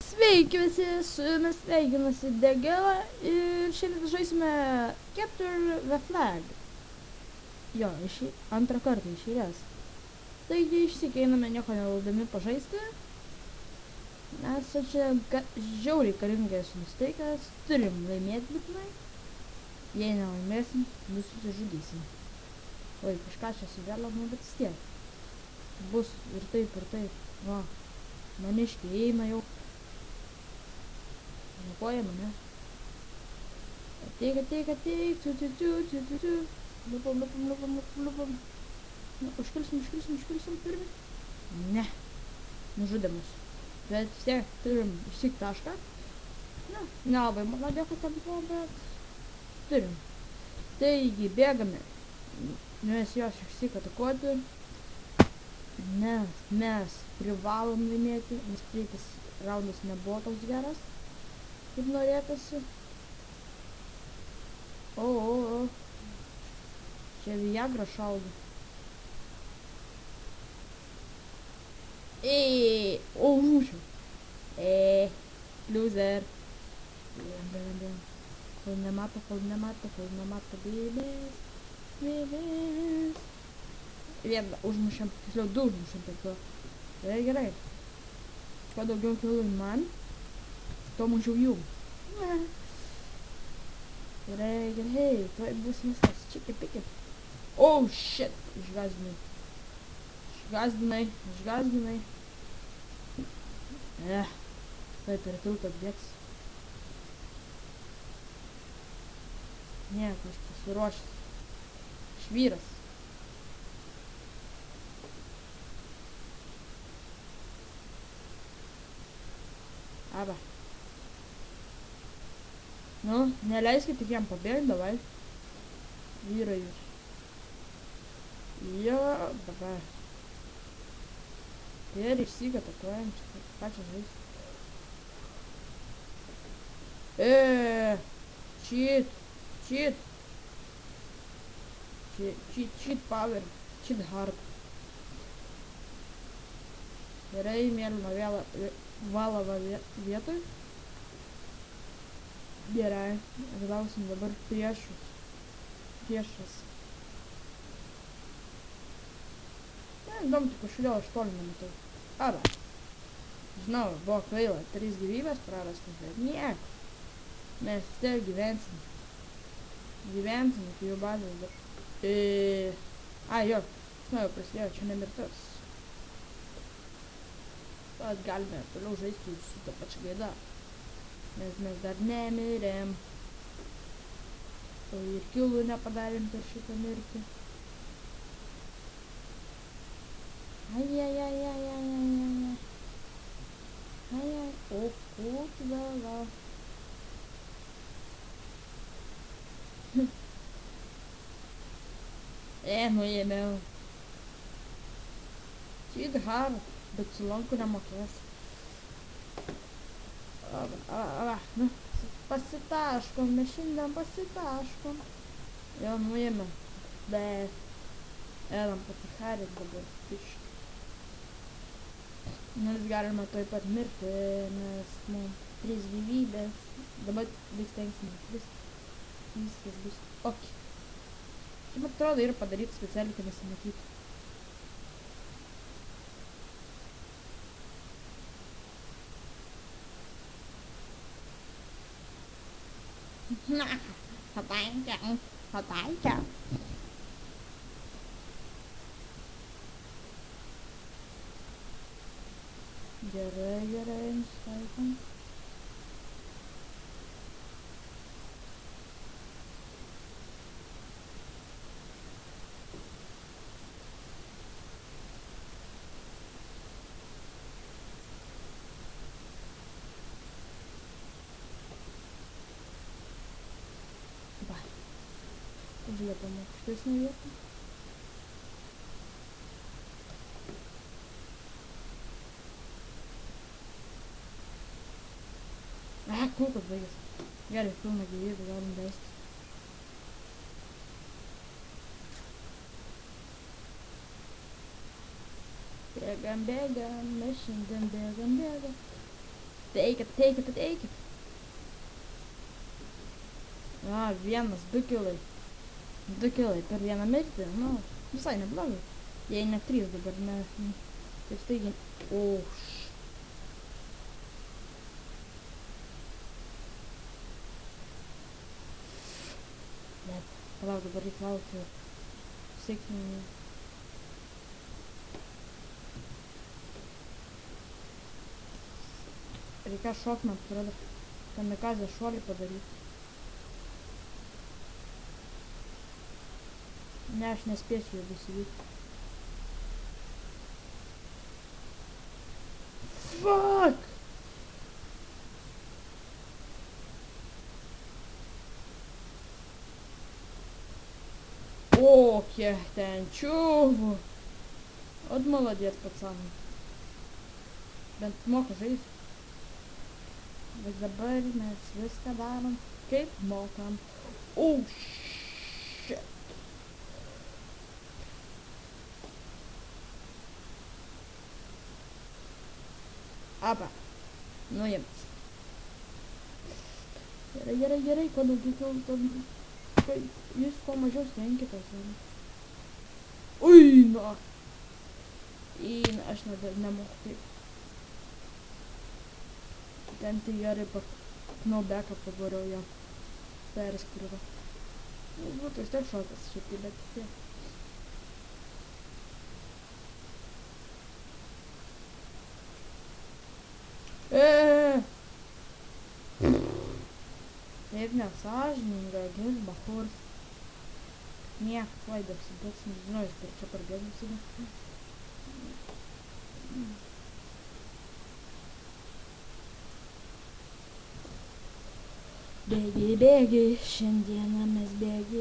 Sveiki visi, su jumis sveikinasi Degela ir šiandien žaisime Capture the Flag. Jo, antrą kartą iš eilės. Taigi išsikeiname nieko nelaukdami pažaisti. Nes čia žiauriai karingai esu nusteikęs, turim laimėti būtinai. Jei nelaimėsim, nusižudysim. Oi, kažką čia sudėlame, bet vis tiek. Bus ir taip, ir taip. Va, maniškiai eina jau. Nukoja mane. Ateik, tu. Lupam. Na, užkilsim pirmi. Ne, nužudė mus. Bet vis tiek turim išsyk tašką. Na, nelabai mano dėka ten buvo, bet turim. Taigi, bėgame. Nes jos išsyk atakuoti. Nes mes privalom laimėti, nes priekis raundas nebuvo toks geras, kaip norėtasi. O. Čia Viagra šaudo. Užmušiau. Loser. Kol nemato bėbės. Vieną užmušėm, tiksliau du užmušėm per to. Gerai. Kuo daugiau kilų man, tuo mažiau jų. Gerai, tuoj bus viskas. Čiki. Oh shit, išgazdinai. Tai per tiltą bėgs. Ne, aš pasiruošęs. Švyras. Aba. Nu, neleiskit tik jam pabėgti, davai. Vyrai jūs. Jo, dabar. Ir išsyk atakuojam, ką čia žais. Cheat power, cheat hard. Gerai, mėlyną valą vietoj. Gerai, atgausim dabar priešas. Įdomu, tik kažkodėl aš toli nematau. Arba. Žinau, buvo kvaila, 3 gyvybės prarastas, bet nieko. Mes vis tiek gyvensim. Gyvensim iki jų bazės dar. Jo, jau prasidėjo, čia nemirtas. Tad galime toliau žaisti su tą pačią gaidą. Nes mes dar nemirėm. Ir kilų nepadarėm per šitą mirtį. Ai. O, kūtvala. Nuėmiau. Cheat hard, bet su lanku nemokės. Nu, pasitaškom, mes šiandien pasitaškom. Jo, nuėmė. Bet Edam pasiharėt dabar biškį. Nes galima tuoj pat mirti, nes mums 3 gyvybės. Dabar vis tenksime. Viskas bus ok. Čia man atrodo yra padaryti specialiai, kad nesimatytų. Pataikiau. Gerai, nustaikom. Va. Užliepam aukštesnį vietą. Kulkas baigėsi. Gerai, pilna gyvybė, galim leisti. Bėgam, mes šiandien bėgam. Teikit. A, 2 kilai. 2 kilai per vieną mirtį, nu, visai neblogai. Jei ne 3 dabar, ne, taip staigiai. Bet, palauk, dabar reikia laukti. Sėkmingai. Reikia šokti, man atrodo, kamikazę šuolį padaryti. Ne, aš nespėsiu jau įsivykti. Fuck! O, kiek ten čiūvų. Ot молодец, пацаны. Bent moka žaisti. Bet dabar mes viską darom, kaip mokam. Shit. Apa. Nuėmės. Gerai, kuo daugiau, jūs kuo mažiau stenkitės. Na, aš nemoku taip. Ten tai gerai knaubeką pagoriau ją. Perskrivo. Būtų vis tiek šokas šitai, bet tiek. Taip nesąžininga, gins bachurs. Niek, vaidės, bet nežinau, jis per čia parbėgus. Bėgi, šiandieną mes bėgi.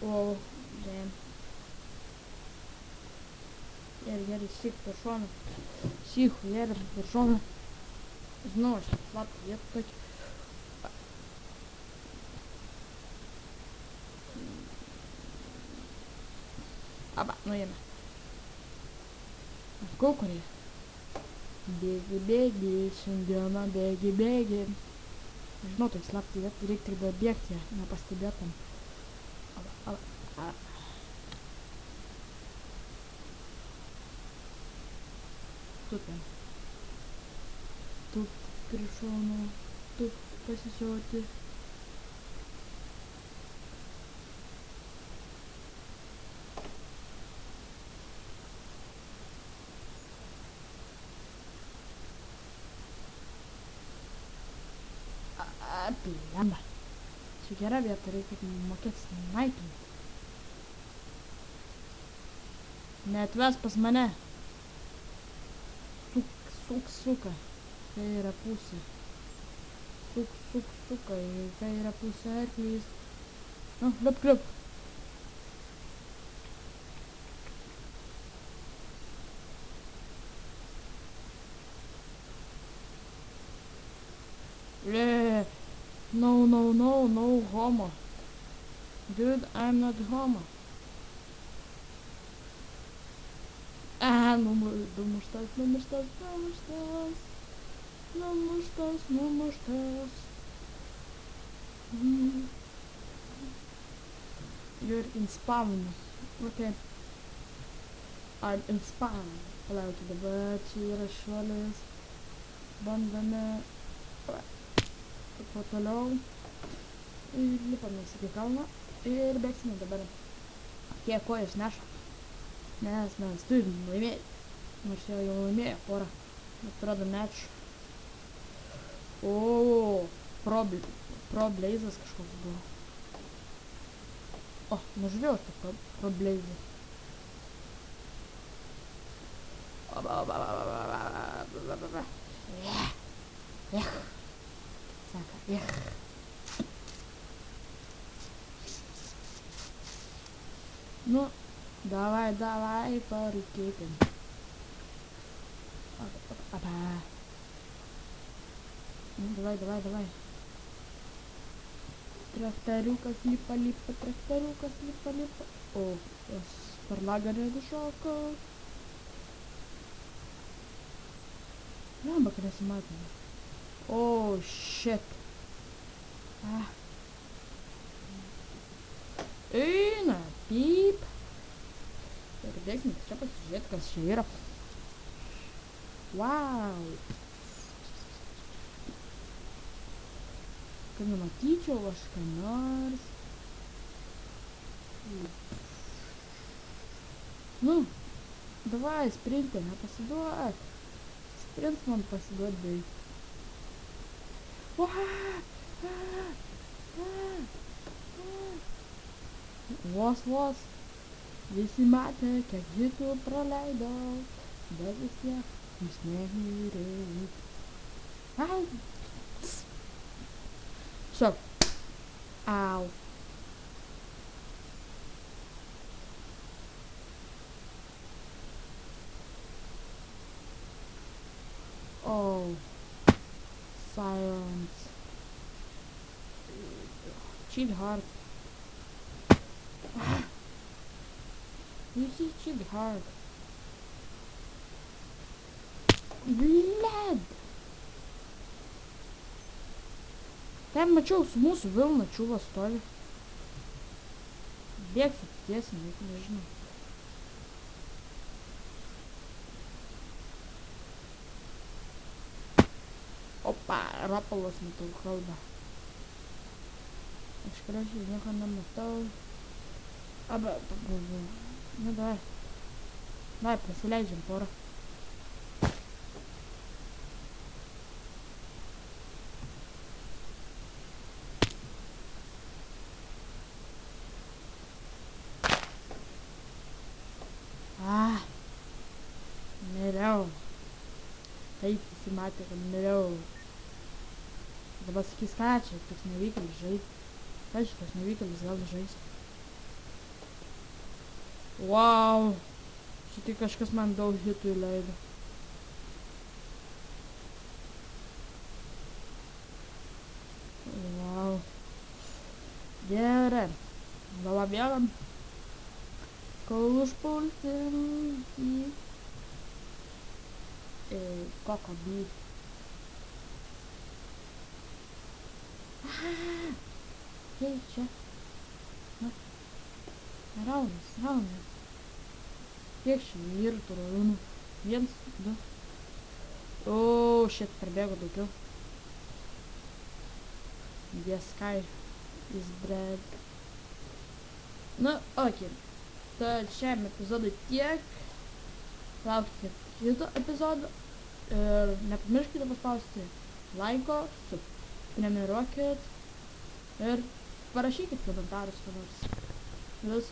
O, damn. Gerai, syk per šoną. Sychu, per šoną. Žinau, aš slaptą vietą tokį. Aba, nuėjame. Kukurį. Bėgi, šiandieną bėgi. Žinau, tai slaptą vietą, reikia tik dabėgti ją, nepastebėtam. Aba. Tu ten. Tu prie šono, tu pasisioti. Blemba. Čia gera vieta, reikia mokėti snaipinti. Neatves pas mane. Suka. Kairę pusę. Suka. Kairę pusę arklys. Nu, kliup. No homo. Dude, I'm not homo. Numuštas. You're in spawn. Okay. I'm in spawn. Palaukit, dabar čia yra šuolis. Bandome. Po toliau. Ir lipamės iki kalno. Ir bėgsime dabar. Kiek kojas neša. Nes mes turim laimėti. Nors jau laimėjo porą. Atrodo mečų. Pro Blazas kažkoks buvo. O, nužiūrėjau tą Pro Blazą. Saka, Nu, davai, parūkėkim. Apa. Давай. Traktoriukas lipa. O, tas per lagarį šoko. Lemba, kad nesimatome. Oh, shit. Ah. Eina, pyp. Ir dėkime čia pasižiūrėti, kas čia yra. Wow. Kad nematyčiau aš ką nors. Nu, davai, sprintė, nepasiduok. Sprint man pasiduot beveik. Vos. Visi matė, kiek hitų praleidau, bet vis tiek jūs nežiūrėjai. Au. Stop. Au. Oh. Silence. Chill hard. You see, chill hard. Bled. Ten mačiau su mūsų Vilna čiuva stovi. Bėgsiu tiesiai, nieko nežinau. Opa, Rapolas matau kalbą. Aš gražiai nieko nematau. Nu, davai. Davai, prasileidžiam porą. Miriau. Taip, visi matė, kad miriau. Dabar sakys, ką čia, toks nevykėlis žaidė. Ką šitas nevykėlis gal žais. Wow. Šitai kažkas man daug hitų įleido. Wow. Gerai. Dabar bėgam. Kol užpulsim į Koko B. Jei čia. Na. Raunas. Kiek čia vyrų tų raunų? 1, 2. Oh, shit, prabėgo daugiau. Yes, sky is bread. Na, okei. Tad šiam epizodui tiek. Laukite kito epizodo. Ir nepamirškite paspausti laiko, prenumeruokit ir parašykit komentarus, ką nors. Vis.